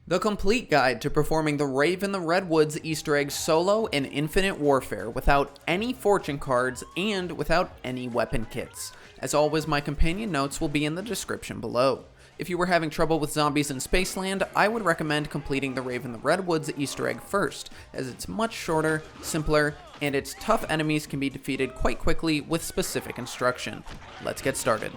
The complete guide to performing the Rave in the Redwoods Easter egg solo in Infinite Warfare without any fortune cards and without any weapon kits. As always, my companion notes will be in the description below. If you were having trouble with zombies in Spaceland, I would recommend completing the Rave in the Redwoods Easter egg first, as it's much shorter, simpler, and its tough enemies can be defeated quite quickly with specific instruction. Let's get started.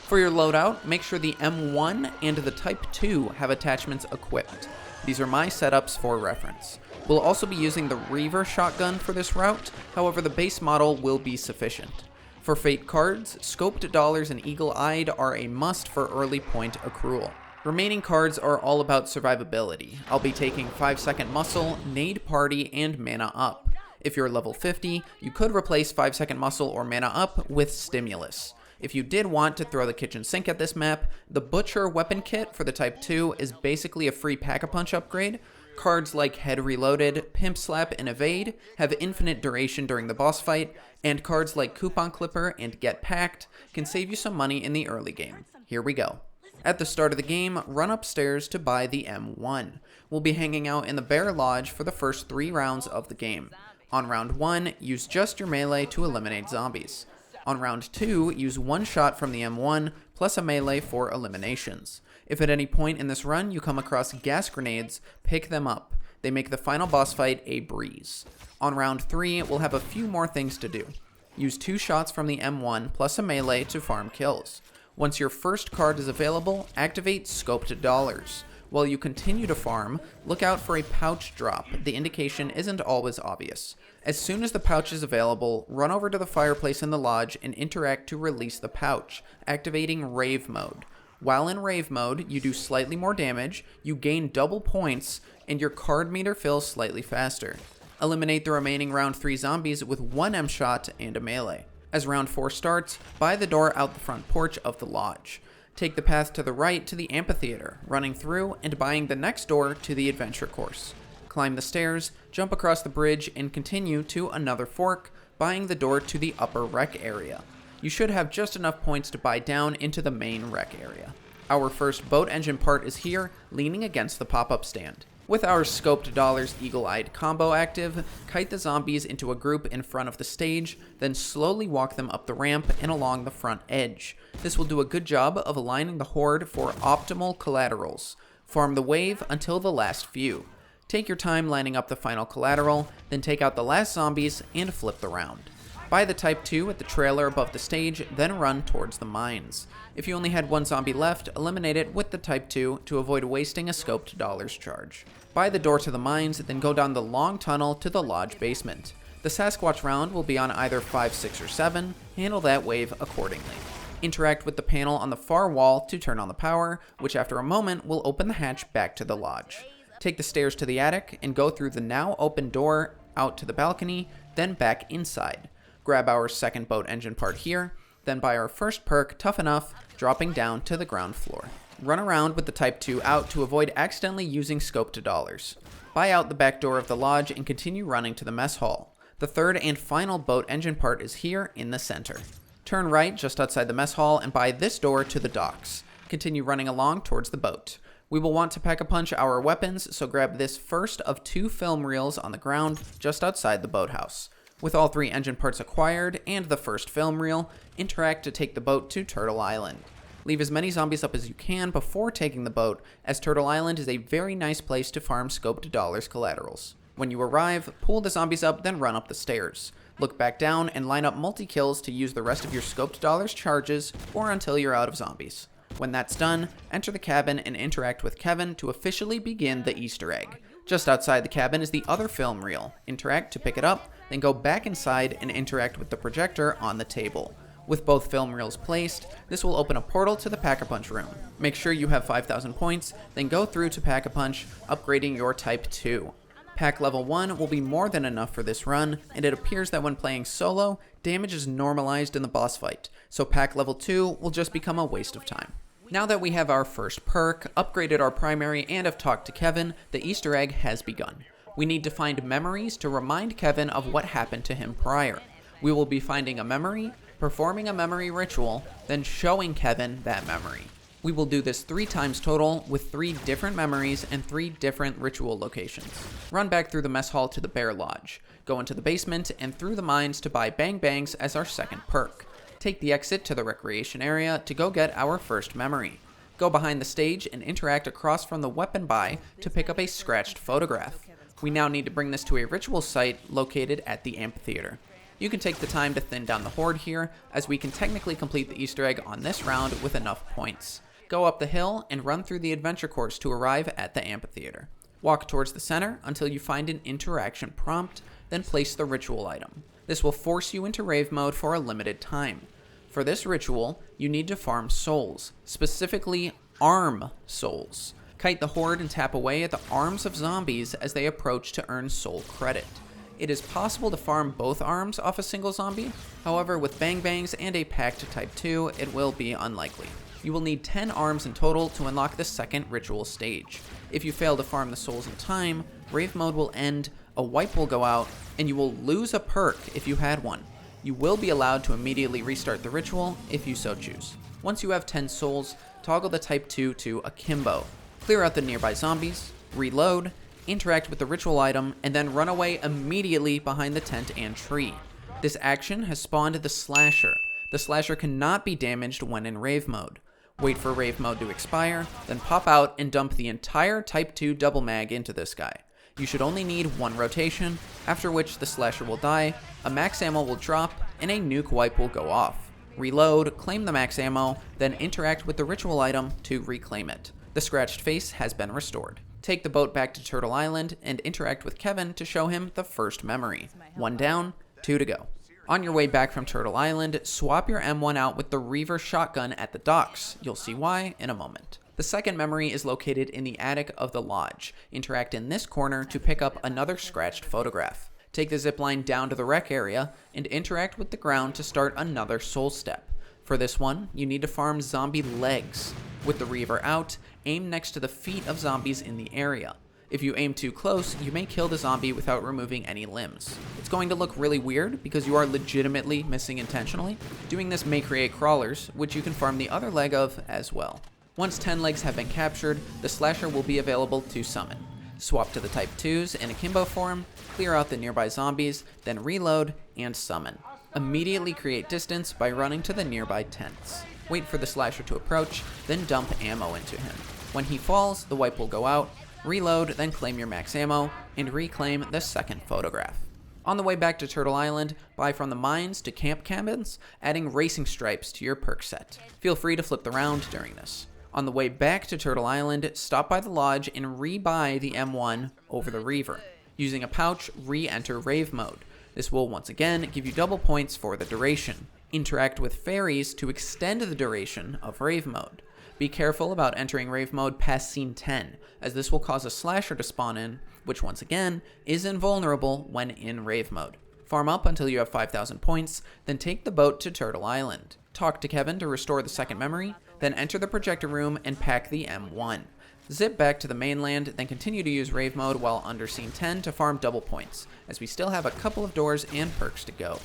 For your loadout, make sure the M1 and the Type 2 have attachments equipped. These are my setups for reference. We'll also be using the Reaver shotgun for this route, however the base model will be sufficient. For Fate cards, Scoped Dollars and Eagle-Eyed are a must for early point accrual. Remaining cards are all about survivability. I'll be taking 5-second Muscle, Nade Party, and Mana Up. If you're level 50, you could replace 5-second Muscle or Mana Up with Stimulus. If you did want to throw the kitchen sink at this map, the Butcher weapon kit for the Type 2 is basically a free Pack-a-Punch upgrade. Cards like Head Reloaded, Pimp Slap, and Evade have infinite duration during the boss fight, and cards like Coupon Clipper and Get Packed can save you some money in the early game. Here we go. At the start of the game, run upstairs to buy the M1. We'll be hanging out in the Bear Lodge for the first 3 rounds of the game. On round 1, use just your melee to eliminate zombies. On round 2, use 1 shot from the M1 plus a melee for eliminations. If at any point in this run you come across gas grenades, pick them up. They make the final boss fight a breeze. On round 3, we'll have a few more things to do. Use 2 shots from the M1 plus a melee to farm kills. Once your first card is available, activate Scoped Dollars. While you continue to farm, look out for a pouch drop. The indication isn't always obvious. As soon as the pouch is available, run over to the fireplace in the lodge and interact to release the pouch, activating Rave mode. While in Rave mode, you do slightly more damage, you gain double points, and your card meter fills slightly faster. Eliminate the remaining round 3 zombies with 1 M shot and a melee. As round 4 starts, buy the door out the front porch of the lodge. Take the path to the right to the amphitheater, running through and buying the next door to the adventure course. Climb the stairs, jump across the bridge, and continue to another fork, buying the door to the upper rec area. You should have just enough points to buy down into the main rec area. Our first boat engine part is here, leaning against the pop-up stand. With our Scoped Dollars Eagle-Eyed combo active, kite the zombies into a group in front of the stage, then slowly walk them up the ramp and along the front edge. This will do a good job of aligning the horde for optimal collaterals. Farm the wave until the last few. Take your time lining up the final collateral, then take out the last zombies and flip the round. Buy the Type 2 at the trailer above the stage, then run towards the mines. If you only had 1 zombie left, eliminate it with the Type 2 to avoid wasting a Scoped Dollars charge. Buy the door to the mines, then go down the long tunnel to the lodge basement. The Sasquatch round will be on either 5, 6, or 7, handle that wave accordingly. Interact with the panel on the far wall to turn on the power, which after a moment will open the hatch back to the lodge. Take the stairs to the attic and go through the now open door out to the balcony, then back inside. Grab our second boat engine part here, then buy our first perk, Tough Enough, dropping down to the ground floor. Run around with the Type 2 out to avoid accidentally using Scoped Dollars. Buy out the back door of the lodge and continue running to the mess hall. The third and final boat engine part is here in the center. Turn right just outside the mess hall and buy this door to the docks. Continue running along towards the boat. We will want to Pack-a-Punch our weapons, so grab this first of 2 film reels on the ground just outside the boathouse. With all 3 engine parts acquired and the first film reel, interact to take the boat to Turtle Island. Leave as many zombies up as you can before taking the boat, as Turtle Island is a very nice place to farm Scoped Dollars collaterals. When you arrive, pull the zombies up, then run up the stairs. Look back down and line up multi-kills to use the rest of your Scoped Dollars charges or until you're out of zombies. When that's done, enter the cabin and interact with Kevin to officially begin the Easter egg. Just outside the cabin is the other film reel. Interact to pick it up, then go back inside and interact with the projector on the table. With both film reels placed, this will open a portal to the Pack-a-Punch room. Make sure you have 5,000 points, then go through to Pack-a-Punch, upgrading your Type 2. Pack level 1 will be more than enough for this run, and it appears that when playing solo, damage is normalized in the boss fight, so pack level 2 will just become a waste of time. Now that we have our first perk, upgraded our primary, and have talked to Kevin, the Easter egg has begun. We need to find memories to remind Kevin of what happened to him prior. We will be finding a memory, performing a memory ritual, then showing Kevin that memory. We will do this 3 times total with 3 different memories and 3 different ritual locations. Run back through the mess hall to the Bear Lodge. Go into the basement and through the mines to buy Bang Bangs as our second perk. Take the exit to the recreation area to go get our first memory. Go behind the stage and interact across from the weapon buy to pick up a scratched photograph. We now need to bring this to a ritual site located at the amphitheater. You can take the time to thin down the horde here, as we can technically complete the Easter egg on this round with enough points. Go up the hill and run through the adventure course to arrive at the amphitheater. Walk towards the center until you find an interaction prompt, then place the ritual item. This will force you into Rave mode for a limited time. For this ritual, you need to farm souls, specifically arm souls. Kite the horde and tap away at the arms of zombies as they approach to earn soul credit. It is possible to farm both arms off a single zombie, however with Bang Bangs and a packed type 2, it will be unlikely. You will need 10 arms in total to unlock the second ritual stage. If you fail to farm the souls in time, Rave mode will end, a wipe will go out, and you will lose a perk if you had one. You will be allowed to immediately restart the ritual if you so choose. Once you have 10 souls, toggle the type 2 to Akimbo. Clear out the nearby zombies, reload, interact with the ritual item, and then run away immediately behind the tent and tree. This action has spawned the Slasher. The Slasher cannot be damaged when in Rave mode. Wait for Rave mode to expire, then pop out and dump the entire type 2 double mag into this guy. You should only need 1 rotation, after which the Slasher will die, a max ammo will drop, and a nuke wipe will go off. Reload, claim the max ammo, then interact with the ritual item to reclaim it. The scratched face has been restored. Take the boat back to Turtle Island and interact with Kevin to show him the first memory. 1 down, 2 to go. On your way back from Turtle Island, swap your M1 out with the Reaver shotgun at the docks. You'll see why in a moment. The second memory is located in the attic of the lodge. Interact in this corner to pick up another scratched photograph. Take the zipline down to the rec area and interact with the ground to start another soul step. For this one, you need to farm zombie legs. With the Reaver out, aim next to the feet of zombies in the area. If you aim too close, you may kill the zombie without removing any limbs. It's going to look really weird because you are legitimately missing intentionally. Doing this may create crawlers, which you can farm the other leg of as well. Once 10 legs have been captured, the Slasher will be available to summon. Swap to the type 2s in Akimbo form, clear out the nearby zombies, then reload and summon. Immediately create distance by running to the nearby tents. Wait for the Slasher to approach, then dump ammo into him. When he falls, the wipe will go out. Reload, then claim your max ammo, and reclaim the second photograph. On the way back to Turtle Island, buy from the mines to camp cabins, adding racing stripes to your perk set. Feel free to flip the round during this. On the way back to Turtle Island, stop by the lodge and re-buy the M1 over the Reaver. Using a pouch, re-enter Rave mode. This will once again give you double points for the duration. Interact with fairies to extend the duration of Rave mode. Be careful about entering Rave mode past scene 10, as this will cause a Slasher to spawn in, which once again is invulnerable when in Rave mode. Farm up until you have 5,000 points, then take the boat to Turtle Island. Talk to Kevin to restore the second memory, then enter the projector room and pack the M1. Zip back to the mainland, then continue to use Rave mode while under scene 10 to farm double points, as we still have a couple of doors and perks to go.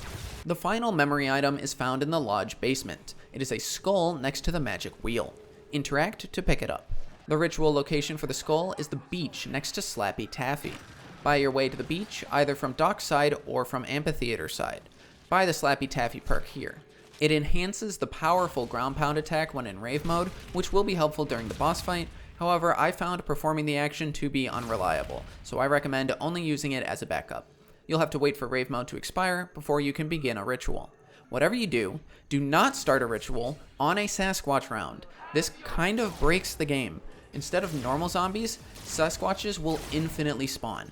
The final memory item is found in the lodge basement. It is a skull next to the magic wheel. Interact to pick it up. The ritual location for the skull is the beach next to Slappy Taffy. Buy your way to the beach either from dockside or from amphitheater side. Buy the Slappy Taffy perk here. It enhances the powerful ground pound attack when in Rave mode, which will be helpful during the boss fight. However, I found performing the action to be unreliable, so I recommend only using it as a backup. You'll have to wait for Rave mode to expire before you can begin a ritual. Whatever you do, do not start a ritual on a Sasquatch round. This kind of breaks the game. Instead of normal zombies, Sasquatches will infinitely spawn.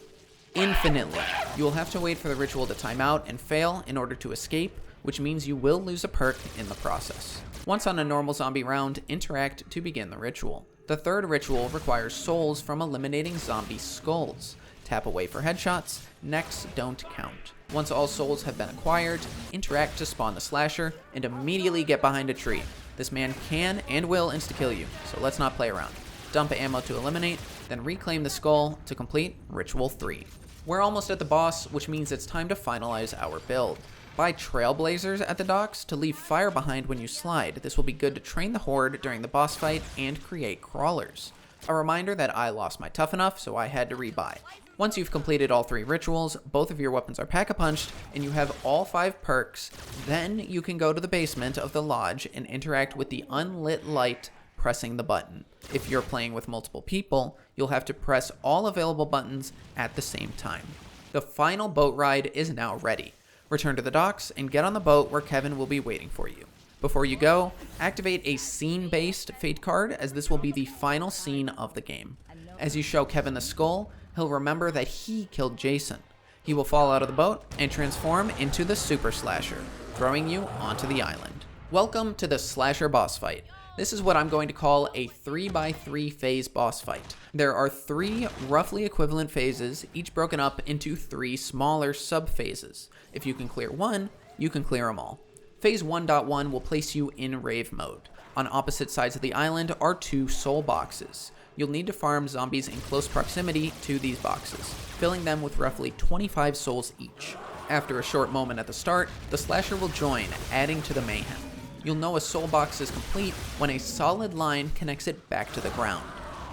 Infinitely. You will have to wait for the ritual to time out and fail in order to escape, which means you will lose a perk in the process. Once on a normal zombie round, interact to begin the ritual. The third ritual requires souls from eliminating zombie skulls. Tap away for headshots, next don't count. Once all souls have been acquired, interact to spawn the Slasher and immediately get behind a tree. This man can and will insta-kill you, so let's not play around. Dump ammo to eliminate, then reclaim the skull to complete Ritual 3. We're almost at the boss, which means it's time to finalize our build. Buy trailblazers at the docks to leave fire behind when you slide. This will be good to train the horde during the boss fight and create crawlers. A reminder that I lost my tough enough, so I had to rebuy. Once you've completed all 3 rituals, both of your weapons are pack-a-punched, and you have all 5 perks, then you can go to the basement of the lodge and interact with the unlit light pressing the button. If you're playing with multiple people, you'll have to press all available buttons at the same time. The final boat ride is now ready. Return to the docks and get on the boat where Kevin will be waiting for you. Before you go, activate a scene-based fate card, as this will be the final scene of the game. As you show Kevin the skull, he'll remember that he killed Jason. He will fall out of the boat and transform into the Super Slasher, throwing you onto the island. Welcome to the Slasher boss fight. This is what I'm going to call a 3x3 phase boss fight. There are 3 roughly equivalent phases, each broken up into 3 smaller sub-phases. If you can clear one, you can clear them all. Phase 1.1 will place you in Rave mode. On opposite sides of the island are 2 soul boxes. You'll need to farm zombies in close proximity to these boxes, filling them with roughly 25 souls each. After a short moment at the start, the slasher will join, adding to the mayhem. You'll know a soul box is complete when a solid line connects it back to the ground.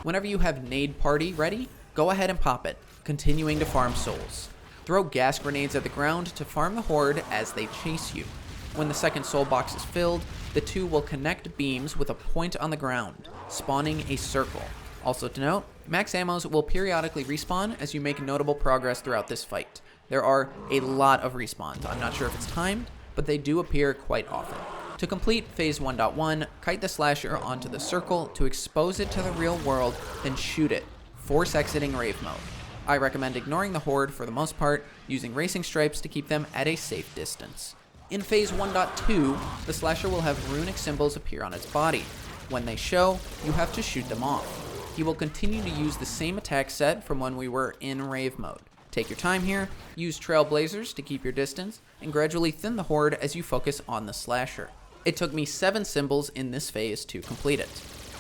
Whenever you have Nade Party ready, go ahead and pop it, continuing to farm souls. Throw gas grenades at the ground to farm the horde as they chase you. When the second soul box is filled, the 2 will connect beams with a point on the ground, spawning a circle. Also to note, max ammos will periodically respawn as you make notable progress throughout this fight. There are a lot of respawns. I'm not sure if it's timed, but they do appear quite often. To complete Phase 1.1, kite the slasher onto the circle to expose it to the real world, then shoot it, force exiting Rave mode. I recommend ignoring the horde for the most part, using racing stripes to keep them at a safe distance. In Phase 1.2, the slasher will have runic symbols appear on its body. When they show, you have to shoot them off. He will continue to use the same attack set from when we were in Rave mode. Take your time here, use trailblazers to keep your distance, and gradually thin the horde as you focus on the slasher. It took me 7 symbols in this phase to complete it.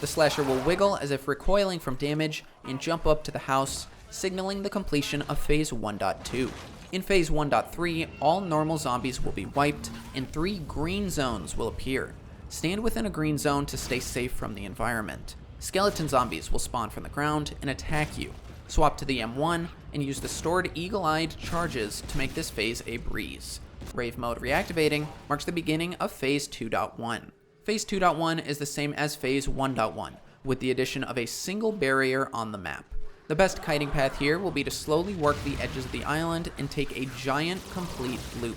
The slasher will wiggle as if recoiling from damage and jump up to the house, signaling the completion of Phase 1.2. In Phase 1.3, all normal zombies will be wiped, and 3 green zones will appear. Stand within a green zone to stay safe from the environment. Skeleton zombies will spawn from the ground and attack you. Swap to the M1 and use the stored eagle-eyed charges to make this phase a breeze. Rave mode reactivating marks the beginning of Phase 2.1. Phase 2.1 is the same as Phase 1.1, with the addition of a single barrier on the map. The best kiting path here will be to slowly work the edges of the island and take a giant complete loop.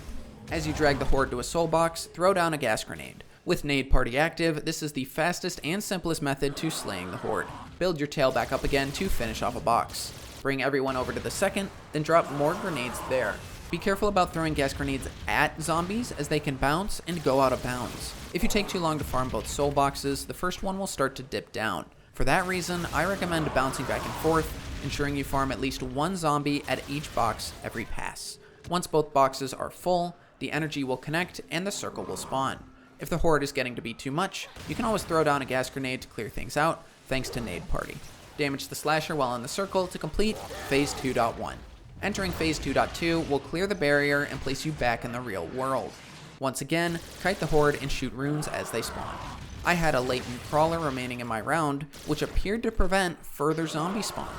As you drag the horde to a soul box, throw down a gas grenade. With Nade Party active, this is the fastest and simplest method to slaying the horde. Build your tail back up again to finish off a box. Bring everyone over to the second, then drop more grenades there. Be careful about throwing gas grenades at zombies, as they can bounce and go out of bounds. If you take too long to farm both soul boxes, the first one will start to dip down. For that reason, I recommend bouncing back and forth, ensuring you farm at least 1 zombie at each box every pass. Once both boxes are full, the energy will connect and the circle will spawn. If the horde is getting to be too much, you can always throw down a gas grenade to clear things out, thanks to Nade Party. Damage the slasher while in the circle to complete Phase 2.1. Entering Phase 2.2 will clear the barrier and place you back in the real world. Once again, kite the horde and shoot runes as they spawn. I had a latent crawler remaining in my round, which appeared to prevent further zombie spawns.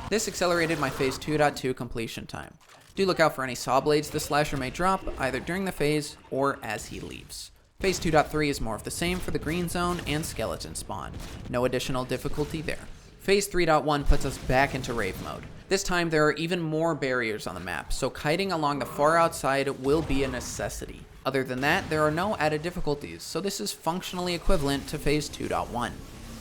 This accelerated my Phase 2.2 completion time. Do look out for any saw blades the slasher may drop, either during the phase or as he leaves. Phase 2.3 is more of the same for the green zone and skeleton spawn. No additional difficulty there. Phase 3.1 puts us back into Rave mode. This time there are even more barriers on the map, so kiting along the far outside will be a necessity. Other than that, there are no added difficulties, so this is functionally equivalent to Phase 2.1.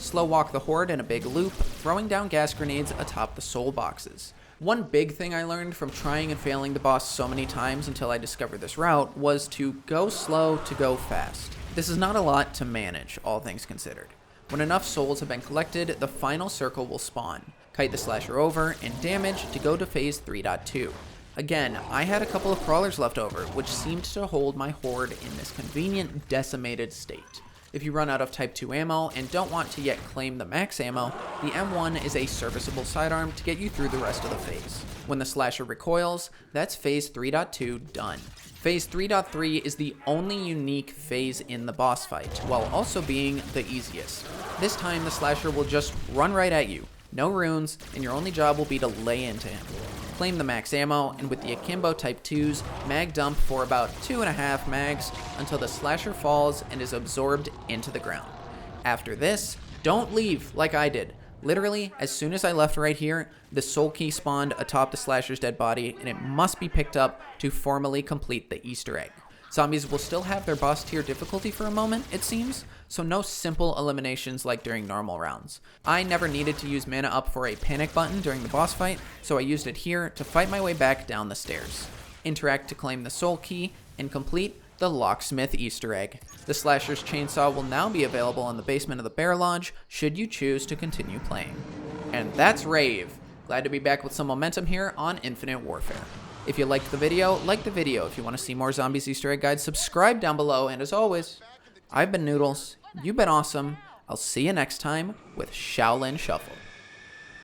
Slow walk the horde in a big loop, throwing down gas grenades atop the soul boxes. One big thing I learned from trying and failing the boss so many times until I discovered this route was to go slow to go fast. This is not a lot to manage, all things considered. When enough souls have been collected, the final circle will spawn. Kite the slasher over and damage to go to Phase 3.2. Again, I had a couple of crawlers left over, which seemed to hold my horde in this convenient decimated state. If you run out of Type 2 ammo and don't want to yet claim the max ammo, the M1 is a serviceable sidearm to get you through the rest of the phase. When the slasher recoils, that's phase 3.2 done. Phase 3.3 is the only unique phase in the boss fight, while also being the easiest. This time the slasher will just run right at you, no runes, and your only job will be to lay into him. Claim the max ammo, and with the Akimbo Type 2s, mag dump for about 2.5 mags until the slasher falls and is absorbed into the ground. After this, don't leave like I did. Literally, as soon as I left right here, the soul key spawned atop the slasher's dead body, and it must be picked up to formally complete the Easter egg. Zombies will still have their boss tier difficulty for a moment, it seems, so no simple eliminations like during normal rounds. I never needed to use mana up for a panic button during the boss fight, so I used it here to fight my way back down the stairs. Interact to claim the soul key, and complete the locksmith Easter egg. The slasher's chainsaw will now be available in the basement of the Bear Lodge, should you choose to continue playing. And that's Rave. Glad to be back with some momentum here on Infinite Warfare. If you liked the video, like the video. If you want to see more Zombies Easter egg guides, subscribe down below. And as always, I've been Noodles, you've been awesome. I'll see you next time with Shaolin Shuffle.